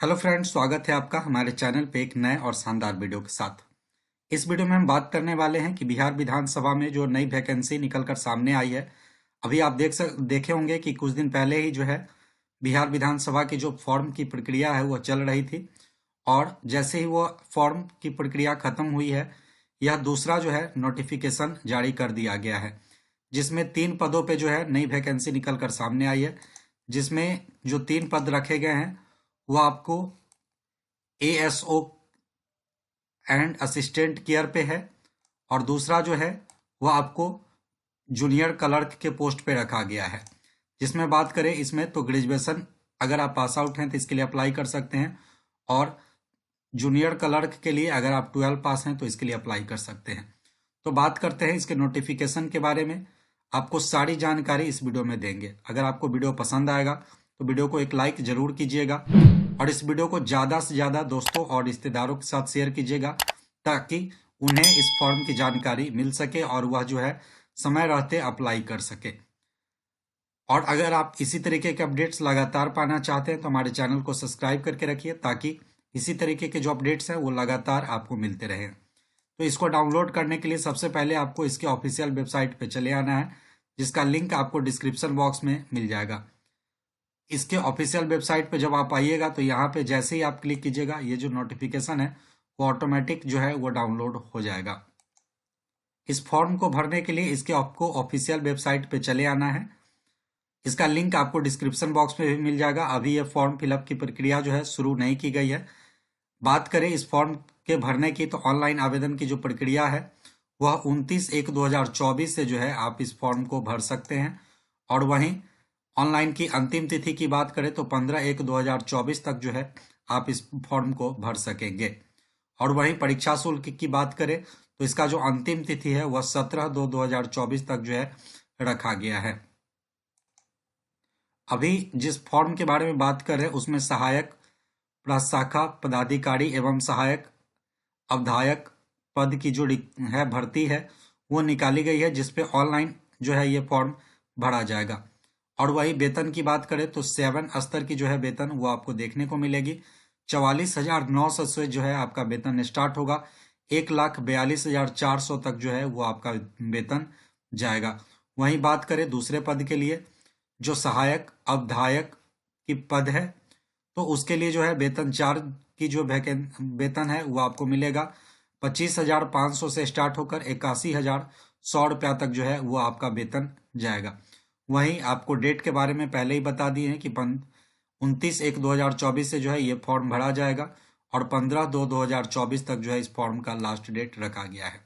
Hello friends, स्वागत है आपका हमारे चैनल पे एक नए और शानदार वीडियो के साथ। इस वीडियो में हम बात करने वाले हैं कि बिहार विधानसभा में जो नई वैकेंसी निकलकर सामने आई है। अभी आप देखे होंगे कि कुछ दिन पहले ही जो है बिहार विधानसभा की जो फॉर्म की प्रक्रिया है वो चल रही थी। और जैसे ही वो फॉर्म की प्रक्रिया खत्म हुई है, यह दूसरा जो है नोटिफिकेशन जारी कर दिया गया है, जिसमें 3 पदों पे जो है नई वैकेंसी निकल कर सामने आई है। जिसमें जो 3 पद रखे गए हैं वो आपको एएसओ एंड असिस्टेंट केयर पे है, और दूसरा जो है वह आपको जूनियर क्लर्क के पोस्ट पे रखा गया है। जिसमें बात करें इसमें तो ग्रेजुएशन अगर आप पास आउट हैं तो इसके लिए अप्लाई कर सकते हैं, और जूनियर क्लर्क के लिए अगर आप 12 पास हैं तो इसके लिए अप्लाई कर सकते हैं। तो बात करते हैं इसके नोटिफिकेशन के बारे में। आपको सारी जानकारी इस वीडियो में देंगे। अगर आपको वीडियो पसंद आएगा तो वीडियो को एक लाइक जरूर कीजिएगा, और इस वीडियो को ज़्यादा से ज़्यादा दोस्तों और रिश्तेदारों के साथ शेयर कीजिएगा, ताकि उन्हें इस फॉर्म की जानकारी मिल सके और वह जो है समय रहते अप्लाई कर सके। और अगर आप इसी तरीके के अपडेट्स लगातार पाना चाहते हैं तो हमारे चैनल को सब्सक्राइब करके रखिए, ताकि इसी तरीके के जो अपडेट्स हैं वो लगातार आपको मिलते रहें। तो इसको डाउनलोड करने के लिए सबसे पहले आपको इसके ऑफिशियल वेबसाइट पे चले आना है, जिसका लिंक आपको डिस्क्रिप्शन बॉक्स में मिल जाएगा। इसके ऑफिशियल वेबसाइट पे जब आप आइएगा तो यहाँ पे जैसे ही आप क्लिक कीजिएगा, ये जो नोटिफिकेशन है वो ऑटोमेटिक जो है वो डाउनलोड हो जाएगा। इस फॉर्म को भरने के लिए इसके आपको ऑफिशियल वेबसाइट पे चले आना है। इसका लिंक आपको डिस्क्रिप्शन बॉक्स में भी मिल जाएगा। अभी ये फॉर्म फिलअप की प्रक्रिया जो है शुरू नहीं की गई है। बात करें इस फॉर्म के भरने की, तो ऑनलाइन आवेदन की जो प्रक्रिया है वह 29/1/2024 से जो है आप इस फॉर्म को भर सकते हैं। और वहीं ऑनलाइन की अंतिम तिथि की बात करें तो 15/1/2024 तक जो है आप इस फॉर्म को भर सकेंगे। और वहीं परीक्षा शुल्क की बात करें तो इसका जो अंतिम तिथि है वह 17/2/2024 तक जो है रखा गया है। अभी जिस फॉर्म के बारे में बात कर रहे हैं उसमें सहायक प्रशाखा पदाधिकारी एवं सहायक अवधायक पद की जो है भर्ती है वो निकाली गई है, जिसपे ऑनलाइन जो है ये फॉर्म भरा जाएगा। और वही वेतन की बात करें तो 7 स्तर की जो है वेतन वो आपको देखने को मिलेगी। 44,900 से जो है आपका वेतन स्टार्ट होगा। 1,42,400 तक जो है वो आपका वेतन जाएगा। वहीं बात करें दूसरे पद के लिए, जो सहायक अवधायक की पद है, तो उसके लिए जो है वेतन 4 की जो वेतन है वो आपको मिलेगा। 25,500 से स्टार्ट होकर 81,100 रुपया तक जो है वो आपका वेतन जाएगा। वहीं आपको डेट के बारे में पहले ही बता दिए हैं कि 29/1/2024 से जो है ये फॉर्म भरा जाएगा, और 15/2/2024 तक जो है इस फॉर्म का लास्ट डेट रखा गया है।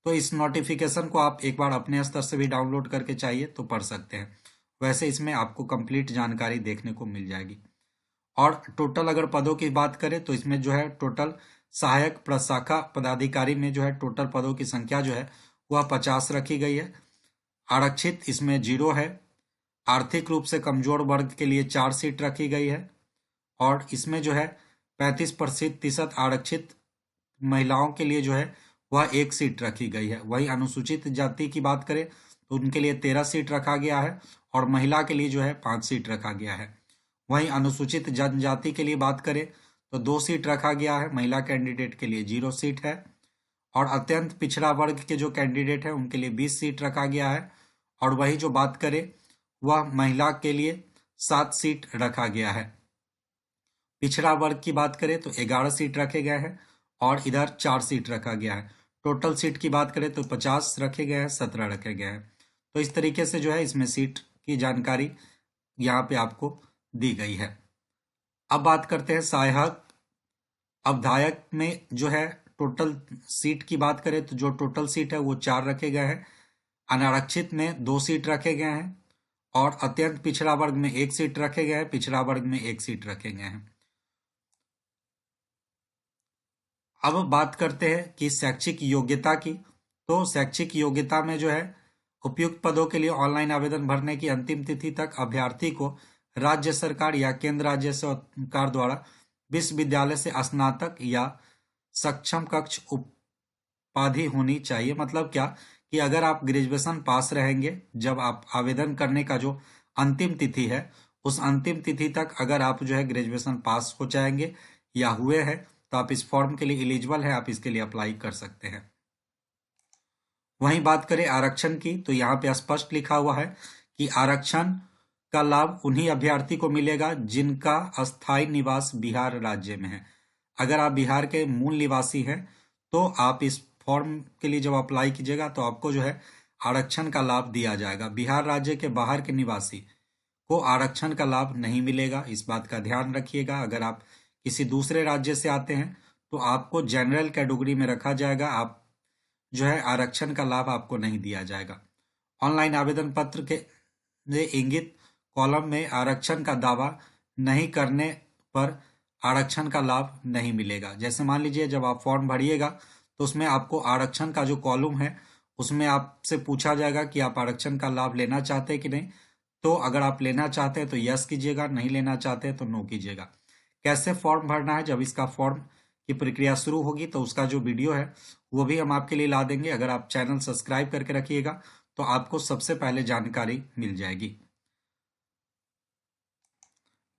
तो इस नोटिफिकेशन को आप एक बार अपने स्तर से भी डाउनलोड करके चाहिए तो पढ़ सकते हैं। वैसे इसमें आपको कंप्लीट जानकारी देखने को मिल जाएगी। और टोटल अगर पदों की बात करें तो इसमें जो है टोटल सहायक प्रशाखा पदाधिकारी में जो है टोटल पदों की संख्या जो है वह 50 रखी गई है। आरक्षित इसमें 0 है। आर्थिक रूप से कमजोर वर्ग के लिए 4 सीट रखी गई है, और इसमें जो है 35% आरक्षित महिलाओं के लिए जो है वह 1 सीट रखी गई है। वही अनुसूचित जाति की बात करें तो उनके लिए 13 सीट रखा गया है, और महिला के लिए जो है 5 सीट रखा गया है। वहीं अनुसूचित जनजाति के लिए बात करें तो 2 सीट रखा गया है, महिला कैंडिडेट के लिए 0 सीट है। और अत्यंत पिछड़ा वर्ग के जो कैंडिडेट है उनके लिए 20 सीट रखा गया है। और वही जो बात करें वह महिला के लिए 7 सीट रखा गया है। पिछड़ा वर्ग की बात करें तो 11 सीट रखे गए हैं, और इधर 4 सीट रखा गया है। टोटल सीट की बात करें तो 50 रखे गए हैं, 17 रखे गए हैं। तो इस तरीके से जो है इसमें सीट की जानकारी यहाँ पे आपको दी गई है। अब बात करते हैं सहायक अवधायक में जो है टोटल सीट की बात करें तो जो टोटल सीट है वो 4 रखे गए हैं। अनारक्षित में 2 सीट रखे गए हैं, और अत्यंत पिछड़ा वर्ग में 1 सीट रखे गए हैं, पिछड़ा वर्ग में 1 सीट रखे गए हैं। अब बात करते हैं कि शैक्षिक योग्यता की। तो शैक्षिक योग्यता में जो है उपयुक्त पदों के लिए ऑनलाइन आवेदन भरने की अंतिम तिथि तक अभ्यर्थी को राज्य सरकार या केंद्र राज्य सरकार द्वारा विश्वविद्यालय से स्नातक या सक्षम कक्ष उपाधि होनी चाहिए। मतलब क्या कि अगर आप ग्रेजुएशन पास रहेंगे, जब आप आवेदन करने का जो अंतिम तिथि है उस अंतिम तिथि तक अगर आप जो है ग्रेजुएशन पास हो जाएंगे या हुए हैं तो आप इस फॉर्म के लिए एलिजिबल है, आप इसके लिए अप्लाई कर सकते हैं। वहीं बात करें आरक्षण की तो यहाँ पे स्पष्ट लिखा हुआ है कि आरक्षण का लाभ उन्हीं अभ्यर्थी को मिलेगा जिनका अस्थायी निवास बिहार राज्य में है। अगर आप बिहार के मूल निवासी हैं तो आप इस फॉर्म के लिए जब अप्लाई कीजिएगा तो आपको जो है आरक्षण का लाभ दिया जाएगा। बिहार राज्य के बाहर के निवासी को आरक्षण का लाभ नहीं मिलेगा, इस बात का ध्यान रखिएगा। अगर आप किसी दूसरे राज्य से आते हैं तो आपको जनरल कैटेगरी में रखा जाएगा, आप जो है आरक्षण का लाभ आपको नहीं दिया जाएगा। ऑनलाइन आवेदन पत्र के इंगित कॉलम में आरक्षण का दावा नहीं करने पर आरक्षण का लाभ नहीं मिलेगा। जैसे मान लीजिए जब आप फॉर्म भरिएगा तो उसमें आपको आरक्षण का जो कॉलम है उसमें आपसे पूछा जाएगा कि आप आरक्षण का लाभ लेना चाहते हैं कि नहीं। तो अगर आप लेना चाहते हैं तो यस कीजिएगा, नहीं लेना चाहते हैं तो नो कीजिएगा। कैसे फॉर्म भरना है, जब इसका फॉर्म की प्रक्रिया शुरू होगी तो उसका जो वीडियो है वो भी हम आपके लिए ला देंगे। अगर आप चैनल सब्सक्राइब करके रखिएगा तो आपको सबसे पहले जानकारी मिल जाएगी।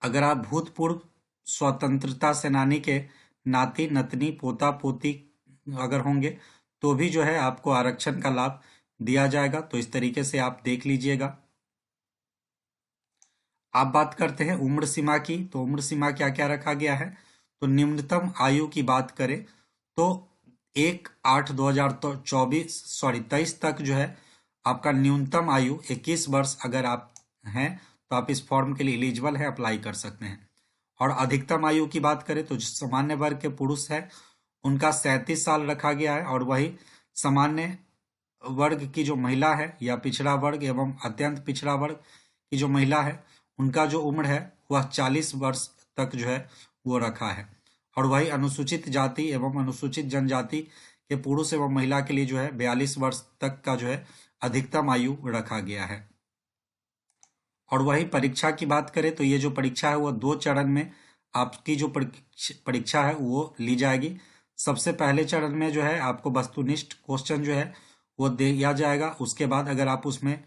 अगर आप भूतपूर्व स्वतंत्रता सेनानी के नाती नतनी पोता पोती अगर होंगे तो भी जो है आपको आरक्षण का लाभ दिया जाएगा। तो इस तरीके से आप देख लीजिएगा। आप बात करते हैं उम्र सीमा की, तो उम्र सीमा क्या क्या रखा गया है। तो न्यूनतम आयु की बात करें तो 1/8/2023 तक जो है आपका न्यूनतम आयु 21 वर्ष अगर आप हैं तो आप इस फॉर्म के लिए एलिजिबल है, अप्लाई कर सकते हैं। और अधिकतम आयु की बात करें तो जो सामान्य वर्ग के पुरुष है उनका 37 साल रखा गया है, और वही सामान्य वर्ग की जो महिला है या पिछड़ा वर्ग एवं अत्यंत पिछड़ा वर्ग की जो महिला है उनका जो उम्र है वह 40 वर्ष तक जो है वो रखा है। और वही अनुसूचित जाति एवं अनुसूचित जनजाति के पुरुष एवं महिला के लिए जो है 42 वर्ष तक का जो है अधिकतम आयु रखा गया है। और वही परीक्षा की बात करें तो ये जो परीक्षा है वो 2 चरण में आपकी जो परीक्षा है वो ली जाएगी। सबसे पहले चरण में जो है आपको वस्तुनिष्ठ क्वेश्चन जो है वो दिया जाएगा। उसके बाद अगर आप उसमें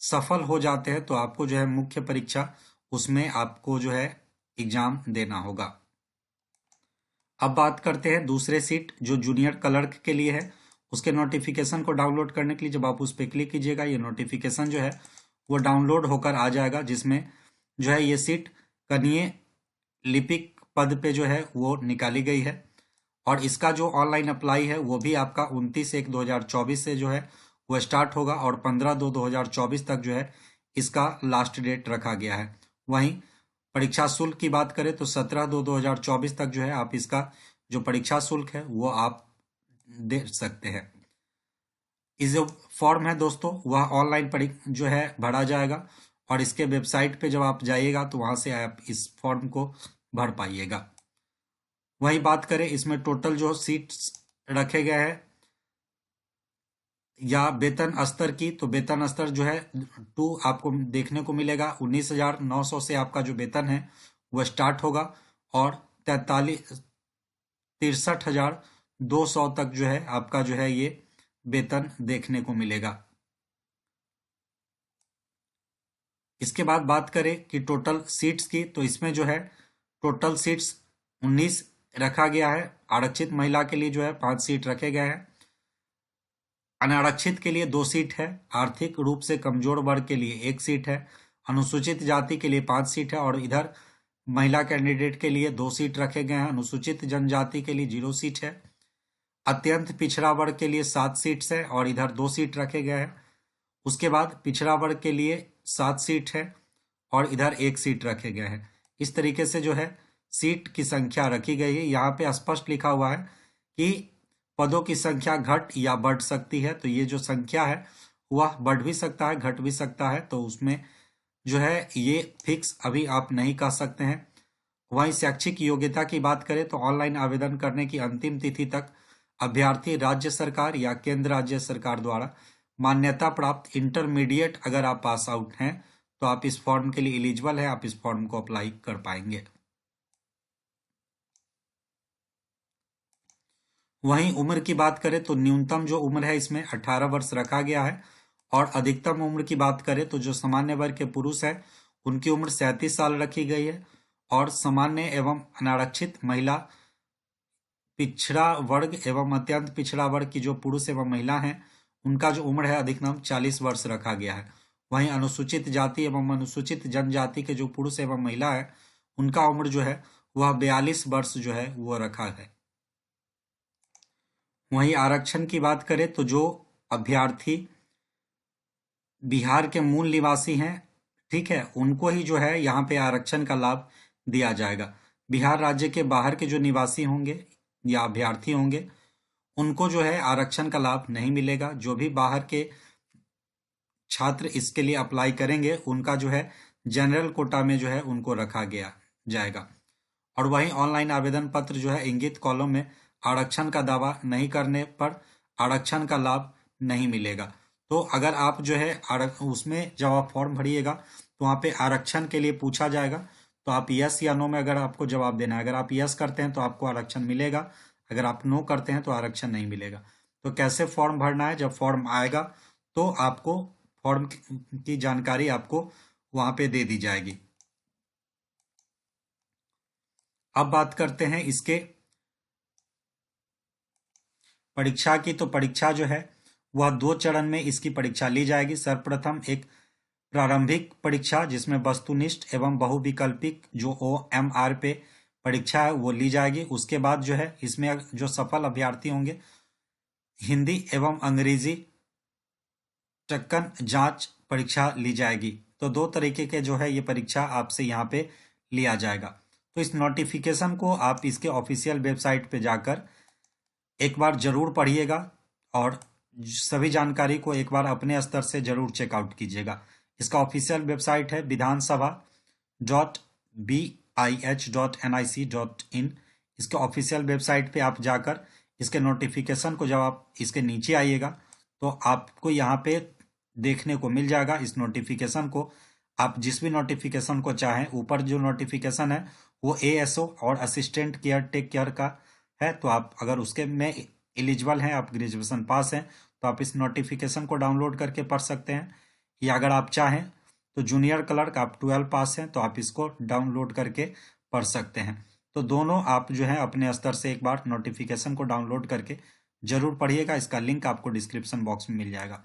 सफल हो जाते हैं तो आपको जो है मुख्य परीक्षा उसमें आपको जो है एग्जाम देना होगा। अब बात करते हैं दूसरे सीट जो जूनियर क्लर्क के लिए है, उसके नोटिफिकेशन को डाउनलोड करने के लिए जब आप उस पर क्लिक कीजिएगा ये नोटिफिकेशन जो है वो डाउनलोड होकर आ जाएगा, जिसमें जो है ये सीट कनीय लिपिक पद पे जो है वो निकाली गई है। और इसका जो ऑनलाइन अप्लाई है वो भी आपका 29/1/2024 से जो है वो स्टार्ट होगा और 15/2/2024 तक जो है इसका लास्ट डेट रखा गया है। वहीं परीक्षा शुल्क की बात करें तो 17/2/2024 तक जो है आप इसका जो परीक्षा शुल्क है वो आप दे सकते हैं। इस जो फॉर्म है दोस्तों वह ऑनलाइन जो है भरा जाएगा, और इसके वेबसाइट पे जब आप जाइएगा तो वहां से आप इस फॉर्म को भर पाइएगा। वही बात करें इसमें टोटल जो सीट्स रखे गए हैं या वेतन स्तर की, तो वेतन स्तर जो है 2 आपको देखने को मिलेगा। 19,900 से आपका जो वेतन है वो स्टार्ट होगा और 63,200 तक जो है आपका जो है ये वेतन देखने को मिलेगा। इसके बाद बात करें कि टोटल सीट्स की, तो इसमें जो है टोटल सीट्स 19 रखा गया है। आरक्षित महिला के लिए जो है 5 सीट रखे गए हैं, अनारक्षित के लिए 2 सीट है, आर्थिक रूप से कमजोर वर्ग के लिए 1 सीट है, अनुसूचित जाति के लिए 5 सीट है, और इधर महिला कैंडिडेट के लिए 2 सीट रखे गए हैं। अनुसूचित जनजाति के लिए 0 सीट है, अत्यंत पिछड़ा वर्ग के लिए 7 सीट्स है और इधर 2 सीट रखे गए हैं। उसके बाद पिछड़ा वर्ग के लिए 7 सीट है और इधर 1 सीट रखे गए हैं। इस तरीके से जो है सीट की संख्या रखी गई है। यहाँ पे स्पष्ट लिखा हुआ है कि पदों की संख्या घट या बढ़ सकती है, तो ये जो संख्या है वह बढ़ भी सकता है घट भी सकता है, तो उसमें जो है ये फिक्स अभी आप नहीं कह सकते हैं। वहीं शैक्षिक योग्यता की बात करें तो ऑनलाइन आवेदन करने की अंतिम तिथि तक अभ्यर्थी राज्य सरकार या केंद्र राज्य सरकार द्वारा मान्यता प्राप्त इंटरमीडिएट अगर आप पास आउट हैं तो आप इस फॉर्म के लिए एलिजिबल है, आप इस फॉर्म को अप्लाई कर पाएंगे। वहीं उम्र की बात करें तो न्यूनतम जो उम्र है इसमें 18 वर्ष रखा गया है, और अधिकतम उम्र की बात करें तो जो सामान्य वर्ग के पुरुष है उनकी उम्र 37 साल रखी गई है। और सामान्य एवं अनारक्षित महिला, पिछड़ा वर्ग एवं अत्यंत पिछड़ा वर्ग की जो पुरुष एवं महिला हैं, उनका जो उम्र है अधिकतम 40 वर्ष रखा गया है। वहीं अनुसूचित जाति एवं अनुसूचित जनजाति के जो पुरुष एवं महिला है, उनका उम्र जो है वह 42 वर्ष जो है वो रखा है। वहीं आरक्षण की बात करें तो जो अभ्यर्थी बिहार के मूल निवासी हैं, ठीक है, उनको ही जो है यहाँ पे आरक्षण का लाभ दिया जाएगा। बिहार राज्य के बाहर के जो निवासी होंगे या अभ्यर्थी होंगे, उनको जो है आरक्षण का लाभ नहीं मिलेगा। जो भी बाहर के छात्र इसके लिए अप्लाई करेंगे, उनका जो है जनरल कोटा में जो है उनको रखा गया जाएगा। और वहीं ऑनलाइन आवेदन पत्र जो है इंगित कॉलम में आरक्षण का दावा नहीं करने पर आरक्षण का लाभ नहीं मिलेगा। तो अगर आप जो है उसमें जब आप फॉर्म भरिएगा तो वहाँ पे आरक्षण के लिए पूछा जाएगा, तो आप यस या नो में अगर आपको जवाब देना है। अगर आप यस करते हैं तो आपको आरक्षण मिलेगा, अगर आप नो करते हैं तो आरक्षण नहीं मिलेगा। तो कैसे फॉर्म भरना है, जब फॉर्म आएगा तो आपको फॉर्म की जानकारी आपको वहाँ पे दे दी जाएगी। अब बात करते हैं इसके परीक्षा की। तो परीक्षा जो है वह 2 चरण में इसकी परीक्षा ली जाएगी। सर्वप्रथम एक प्रारंभिक परीक्षा जिसमें वस्तुनिष्ठ एवं बहुविकल्पिक जो OMR पे परीक्षा है वो ली जाएगी। उसके बाद जो है इसमें जो सफल अभ्यर्थी होंगे, हिंदी एवं अंग्रेजी टक्कन जांच परीक्षा ली जाएगी। तो 2 तरीके के जो है ये परीक्षा आपसे यहाँ पे लिया जाएगा। तो इस नोटिफिकेशन को आप इसके ऑफिशियल वेबसाइट पे जाकर एक बार जरूर पढ़िएगा और सभी जानकारी को एक बार अपने स्तर से जरूर चेकआउट कीजिएगा। इसका ऑफिशियल वेबसाइट है vidhansabha.bih.nic.in। इसके ऑफिशियल वेबसाइट पे आप जाकर इसके नोटिफिकेशन को, जब आप इसके नीचे आइएगा तो आपको यहाँ पे देखने को मिल जाएगा। इस नोटिफिकेशन को आप जिस भी नोटिफिकेशन को चाहें, ऊपर जो नोटिफिकेशन है वो ASO और असिस्टेंट केयर टेक केयर का है, तो आप अगर उसके में एलिजिबल हैं, आप ग्रेजुएशन पास हैं, तो आप इस नोटिफिकेशन को डाउनलोड करके पढ़ सकते हैं। या अगर आप चाहें तो जूनियर क्लर्क आप 12 पास हैं तो आप इसको डाउनलोड करके पढ़ सकते हैं। तो दोनों आप जो है अपने स्तर से एक बार नोटिफिकेशन को डाउनलोड करके जरूर पढ़िएगा। इसका लिंक आपको डिस्क्रिप्शन बॉक्स में मिल जाएगा।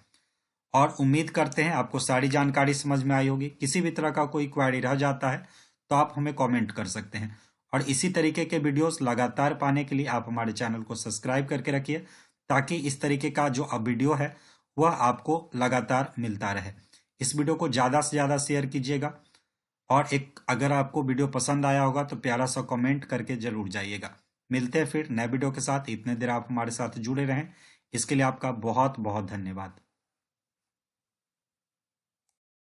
और उम्मीद करते हैं आपको सारी जानकारी समझ में आई होगी। किसी भी तरह का कोई क्वेरी रह जाता है तो आप हमें कमेंट कर सकते हैं। और इसी तरीके के वीडियोस लगातार पाने के लिए आप हमारे चैनल को सब्सक्राइब करके रखिए, ताकि इस तरीके का जो अब वीडियो है वह आपको लगातार मिलता रहे। इस वीडियो को ज़्यादा से ज़्यादा शेयर कीजिएगा और अगर आपको वीडियो पसंद आया होगा तो प्यारा सा कमेंट करके जरूर जाइएगा। मिलते हैं फिर नए वीडियो के साथ। इतने देर आप हमारे साथ जुड़े रहें, इसके लिए आपका बहुत बहुत धन्यवाद।